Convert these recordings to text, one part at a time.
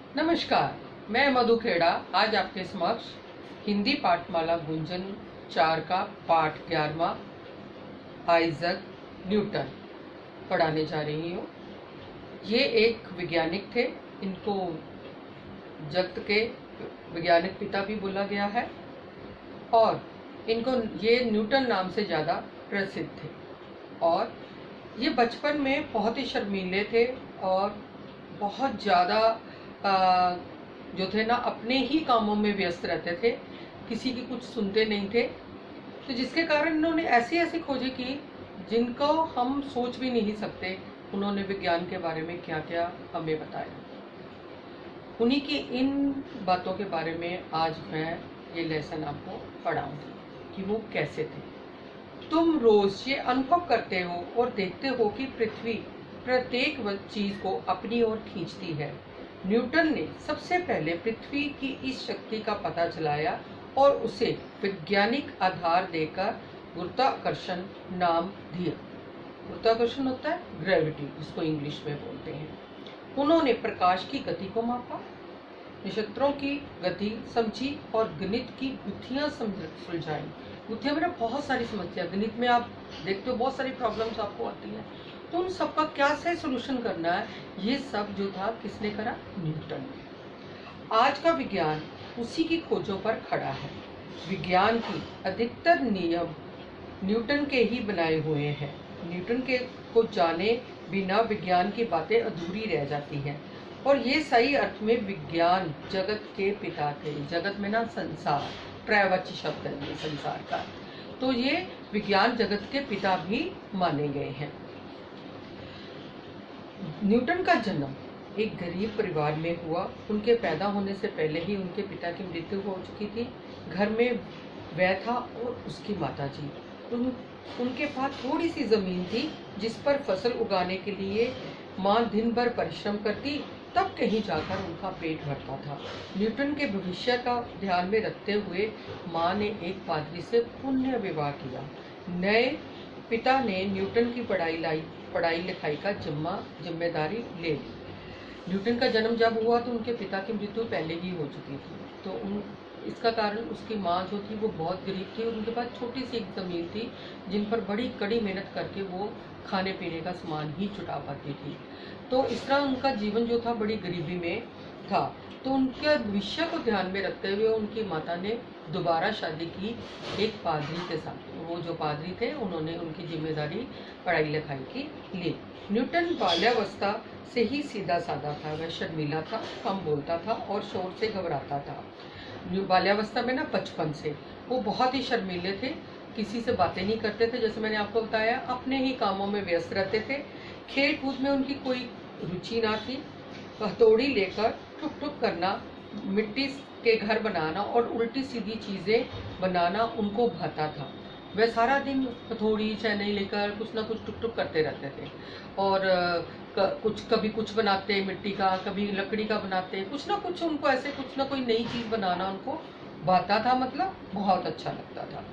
नमस्कार, मैं मधु खेड़ा आज आपके समक्ष हिंदी पाठमाला गुंजन 4 का पाठ 11वां आइजक न्यूटन पढ़ाने जा रही हूँ। ये एक वैज्ञानिक थे, इनको जगत के वैज्ञानिक पिता भी बोला गया है और इनको ये न्यूटन नाम से ज़्यादा प्रसिद्ध थे। और ये बचपन में बहुत ही शर्मीले थे और बहुत ज़्यादा जो थे ना अपने ही कामों में व्यस्त रहते थे, किसी की कुछ सुनते नहीं थे। तो जिसके कारण इन्होंने ऐसी ऐसी खोजें की जिनको हम सोच भी नहीं सकते। उन्होंने विज्ञान के बारे में क्या क्या हमें बताया। उन्हीं की इन बातों के बारे में आज मैं ये लेसन आपको पढ़ाऊंगी कि वो कैसे थे। तुम रोज ये अनुभव करते हो और देखते हो कि पृथ्वी प्रत्येक चीज को अपनी ओर खींचती है। न्यूटन ने सबसे पहले पृथ्वी की इस शक्ति का पता चलाया और उसे वैज्ञानिक आधार देकर गुरुत्वाकर्षण नाम दिया। गुरुत्वाकर्षण होता है ग्रेविटी, जिसको इंग्लिश में बोलते हैं। उन्होंने प्रकाश की गति को मापा, नक्षत्रों की गति समझी और गणित की गुत्थियां सुलझाई। गुत्थियां मेरा बहुत सारी समस्या, गणित में आप देखते हो बहुत सारी प्रॉब्लम्स आपको आती हैं, तो उन सबका क्या से सोल्यूशन करना है, ये सब जो था किसने करा? न्यूटन ने। आज का विज्ञान उसी की खोजों पर खड़ा है। विज्ञान की अधिकतर नियम न्यूटन के ही बनाए हुए हैं। न्यूटन के को जाने बिना विज्ञान की बातें अधूरी रह जाती हैं। और ये सही अर्थ में विज्ञान जगत के पिता थे। जगत में ना संसार, प्रयवाची शब्द है ये संसार का, तो ये विज्ञान जगत के पिता भी माने गए हैं। न्यूटन का जन्म एक गरीब परिवार में हुआ। उनके पैदा होने से पहले ही उनके पिता की मृत्यु हो चुकी थी। घर में वह था और उसकी माताजी। उनके पास थोड़ी सी जमीन थी जिस पर फसल उगाने के लिए माँ दिन भर परिश्रम करती, तब कहीं जाकर उनका पेट भरता था। न्यूटन के भविष्य का ध्यान में रखते हुए माँ ने एक पादरी से पुण्य विवाह किया। नए पिता ने न्यूटन की पढ़ाई लिखाई का जिम्मेदारी ले ली। न्यूटन का जन्म जब हुआ तो उनके पिता की मृत्यु पहले ही हो चुकी थी। तो इसका कारण उसकी माँ जो थी वो बहुत गरीब थी और उनके पास छोटी सी एक ज़मीन थी जिन पर बड़ी कड़ी मेहनत करके वो खाने पीने का सामान ही जुटा पाती थी। तो इस तरह उनका जीवन जो था बड़ी गरीबी में था। तो उनके भविष्य को ध्यान में रखते हुए उनकी माता ने दोबारा शादी की एक पादरी के साथ। वो जो पादरी थे उन्होंने उनकी जिम्मेदारी पढ़ाई लिखाई की ली। न्यूटन बाल्यावस्था से ही सीधा साधा था। वह शर्मीला था, कम बोलता था और शोर से घबराता था। बाल्यावस्था में ना बचपन से वो बहुत ही शर्मीले थे, किसी से बातें नहीं करते थे। जैसे मैंने आपको बताया, अपने ही कामों में व्यस्त रहते थे। खेल कूद में उनकी कोई रुचि ना थी। हथौड़ी लेकर टुक टुक करना, मिट्टी के घर बनाना और उल्टी सीधी चीज़ें बनाना उनको भाता था। वह सारा दिन हथौड़ी चैनी लेकर कुछ ना कुछ टुक टुक करते रहते थे और कभी कुछ बनाते मिट्टी का, कभी लकड़ी का बनाते, कुछ ना कुछ उनको ऐसे कुछ ना कोई नई चीज़ बनाना उनको भाता था, मतलब बहुत अच्छा लगता था।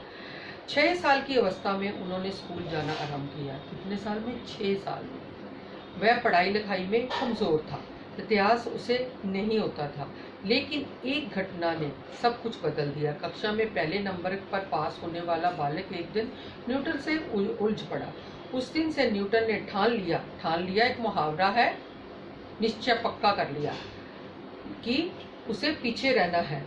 6 साल की अवस्था में उन्होंने स्कूल जाना आरंभ किया। कितने साल में? 6 साल में। वह पढ़ाई लिखाई में कमज़ोर था, इतिहास उसे नहीं होता था, लेकिन एक घटना ने सब कुछ बदल दिया। कक्षा में पहले नंबर पर पास होने वाला बालक एक दिन न्यूटन से उलझ पड़ा। उस दिन से न्यूटन ने ठान लिया एक मुहावरा है, निश्चय पक्का कर लिया कि उसे पीछे रहना है,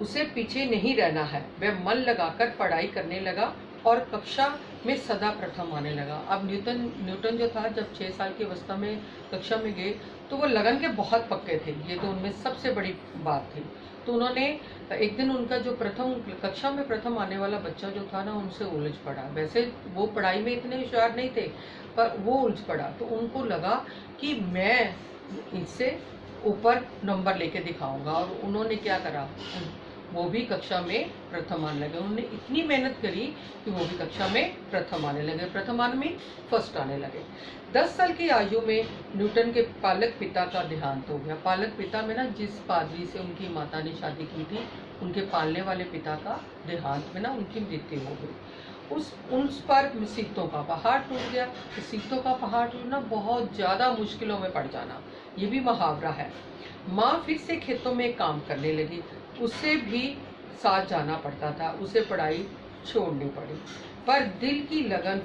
उसे पीछे नहीं रहना है। वह मन लगाकर पढ़ाई करने लगा और कक्षा में सदा प्रथम आने लगा। अब न्यूटन जो था, जब 6 साल की अवस्था में कक्षा में गए तो वो लगन के बहुत पक्के थे। ये तो उनमें सबसे बड़ी बात थी। तो उन्होंने एक दिन उनका जो कक्षा में प्रथम आने वाला बच्चा जो था ना, उनसे उलझ पड़ा। वैसे वो पढ़ाई में इतने होशियार नहीं थे, पर वो उलझ पड़ा। तो उनको लगा कि मैं इससे ऊपर नंबर लेके दिखाऊंगा। और उन्होंने क्या करा, वो भी कक्षा में प्रथम आने लगे। उन्होंने इतनी मेहनत करी कि वो भी कक्षा में प्रथम आने लगे। प्रथम आने में फर्स्ट आने लगे। 10 साल की आयु में न्यूटन के पालक पिता का देहांत हो गया। पालक पिता में ना, जिस पादरी से उनकी माता ने शादी की थी, उनके पालने वाले पिता का देहांत में ना उनकी मृत्यु हो गई। उस पर मुसीबतों का पहाड़ टूट गया। मुसीबतों का पहाड़ टूटना, बहुत ज़्यादा मुश्किलों में पड़ जाना, ये भी मुहावरा है। माँ फिर से खेतों में काम करने लगी। उसे भी साथ जाना पड़ता था, उसे पढ़ाई छोड़नी पड़ी, पर दिल की लगन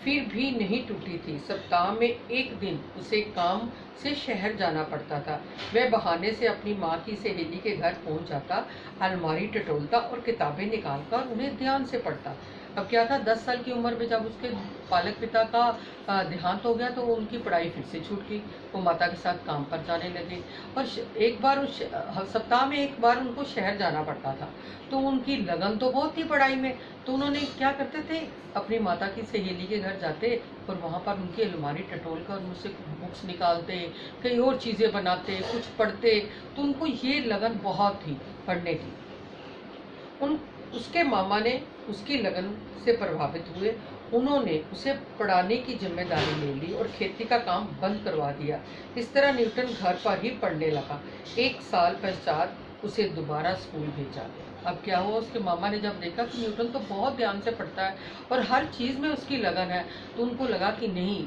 फिर भी नहीं टूटी थी। सप्ताह में एक दिन उसे काम से शहर जाना पड़ता था। वह बहाने से अपनी माँ की सहेली के घर पहुंच जाता, अलमारी टटोलता और किताबें निकालकर उन्हें ध्यान से पढ़ता। अब क्या था, 10 साल की उम्र में जब उसके पालक पिता का देहांत हो गया तो उनकी पढ़ाई फिर से छूट गई। वो माता के साथ काम पर जाने लगे और एक बार सप्ताह में एक बार उनको शहर जाना पड़ता था। तो उनकी लगन तो बहुत थी पढ़ाई में, तो उन्होंने क्या करते थे, अपनी माता की सहेली के घर जाते और वहाँ पर उनकी अलमारी टटोल कर उनसे बुक्स निकालते, कई और चीज़ें बनाते, कुछ पढ़ते। तो उनको ये लगन बहुत थी पढ़ने की। उसके मामा ने उसकी लगन से प्रभावित हुए। उन्होंने उसे पढ़ाने की जिम्मेदारी ले ली और खेती का काम बंद करवा दिया। इस तरह न्यूटन घर पर ही पढ़ने लगा। 1 साल पश्चात उसे दोबारा स्कूल भेजा गया। अब क्या हुआ, उसके मामा ने जब देखा कि न्यूटन तो बहुत ध्यान से पढ़ता है और हर चीज़ में उसकी लगन है, तो उनको लगा कि नहीं,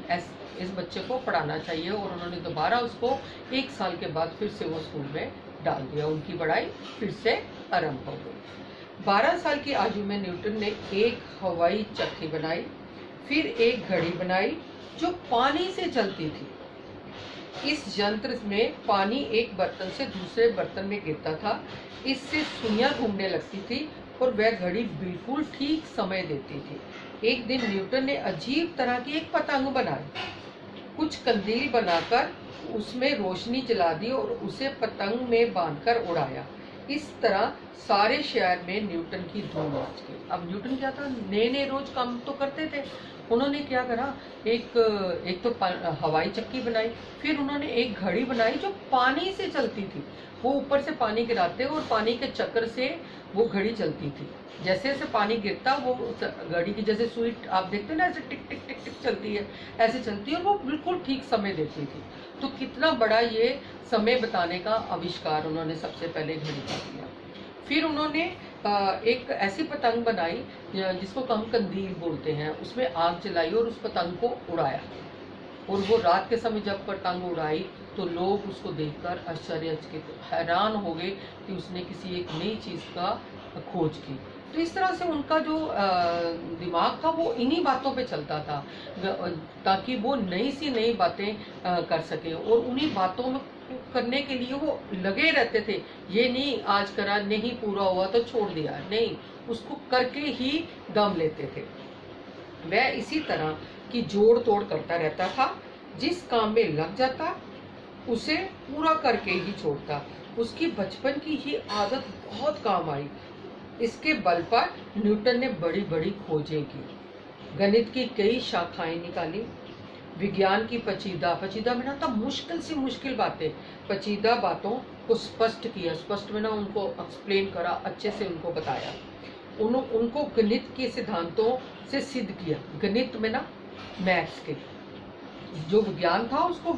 इस बच्चे को पढ़ाना चाहिए और उन्होंने दोबारा उसको 1 साल के बाद फिर से वो स्कूल में डाल दिया। उनकी पढ़ाई फिर से आरंभ हो गई। 12 साल की आयु में न्यूटन ने एक हवाई चक्की बनाई, फिर एक घड़ी बनाई जो पानी से चलती थी। इस यंत्र में पानी एक बर्तन से दूसरे बर्तन में गिरता था। इससे सुइयां घूमने लगती थी और वह घड़ी बिल्कुल ठीक समय देती थी। एक दिन न्यूटन ने अजीब तरह की एक पतंग बनाई, कुछ कंदील बनाकर उसमें रोशनी जला दी और उसे पतंग में बांधकर उड़ाया। इस तरह सारे शहर में न्यूटन की धूम मच गई। अब न्यूटन क्या था, नए नए रोज काम तो करते थे। उन्होंने क्या करा, एक तो हवाई चक्की बनाई, फिर उन्होंने एक घड़ी बनाई जो पानी से चलती थी। वो ऊपर से पानी गिराते और पानी के चक्कर से वो घड़ी चलती थी। जैसे जैसे पानी गिरता वो घड़ी की जैसे सुई आप देखते हो ना, ऐसे टिक टिक टिक टिक चलती है, ऐसे चलती है और वो बिल्कुल ठीक समय देती थी। तो कितना बड़ा ये समय बताने का आविष्कार उन्होंने सबसे पहले घड़ी का किया। फिर उन्होंने एक ऐसी पतंग बनाई जिसको हम कंदील बोलते हैं, उसमें आग जलाई और उस पतंग को उड़ाया। और वो रात के समय जब पतंग उड़ाई तो लोग उसको देखकर आश्चर्यचकित हैरान हो गए कि उसने किसी एक नई चीज़ का खोज की। तो इस तरह से उनका जो दिमाग था वो इन्हीं बातों पे चलता था, ताकि वो नई बातें कर सके और उन्हीं बातों में करने के लिए वो लगे रहते थे। ये नहीं आज करा, नहीं पूरा हुआ तो छोड़ दिया, नहीं, उसको करके ही दम लेते थे। वह इसी तरह की जोड़ तोड़ करता रहता था। जिस काम में लग जाता उसे पूरा करके ही छोड़ता। उसकी बचपन की ही आदत बहुत काम आई। इसके बल पर न्यूटन ने बड़ी बड़ी खोजें की, गणित की कई शाखाएं निकाली, विज्ञान की पेचीदा में ना था मुश्किल से मुश्किल बातें, पेचीदा बातों को स्पष्ट किया, स्पष्ट में ना उनको एक्सप्लेन करा, अच्छे से उनको बताया। उनको गणित के सिद्धांतों से सिद्ध किया। गणित में ना मैथ्स के जो विज्ञान था उसको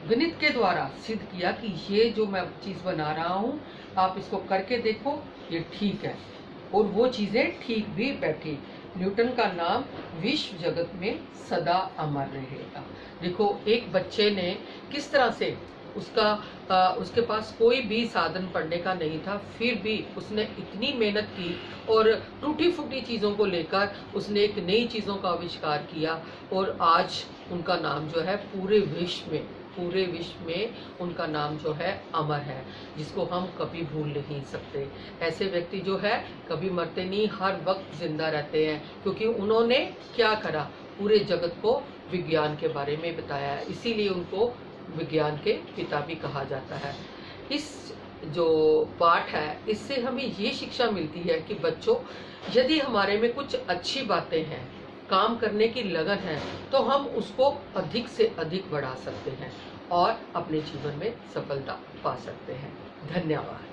गणित के द्वारा सिद्ध किया कि ये जो मैं चीज़ बना रहा हूँ आप इसको करके देखो, ये ठीक है। और वो चीज़ें ठीक भी बैठी। न्यूटन का नाम विश्व जगत में सदा अमर रहेगा। देखो, एक बच्चे ने किस तरह से उसके पास कोई भी साधन पढ़ने का नहीं था, फिर भी उसने इतनी मेहनत की और टूटी फूटी चीज़ों को लेकर उसने एक नई चीज़ों का आविष्कार किया और आज उनका नाम जो है पूरे विश्व में उनका नाम जो है अमर है, जिसको हम कभी भूल नहीं सकते। ऐसे व्यक्ति जो है कभी मरते नहीं, हर वक्त जिंदा रहते हैं, क्योंकि उन्होंने क्या करा, पूरे जगत को विज्ञान के बारे में बताया है। इसीलिए उनको विज्ञान के पिता भी कहा जाता है। इस जो पाठ है इससे हमें ये शिक्षा मिलती है कि बच्चों, यदि हमारे में कुछ अच्छी बातें हैं, काम करने की लगन है, तो हम उसको अधिक से अधिक बढ़ा सकते हैं और अपने जीवन में सफलता पा सकते हैं। धन्यवाद।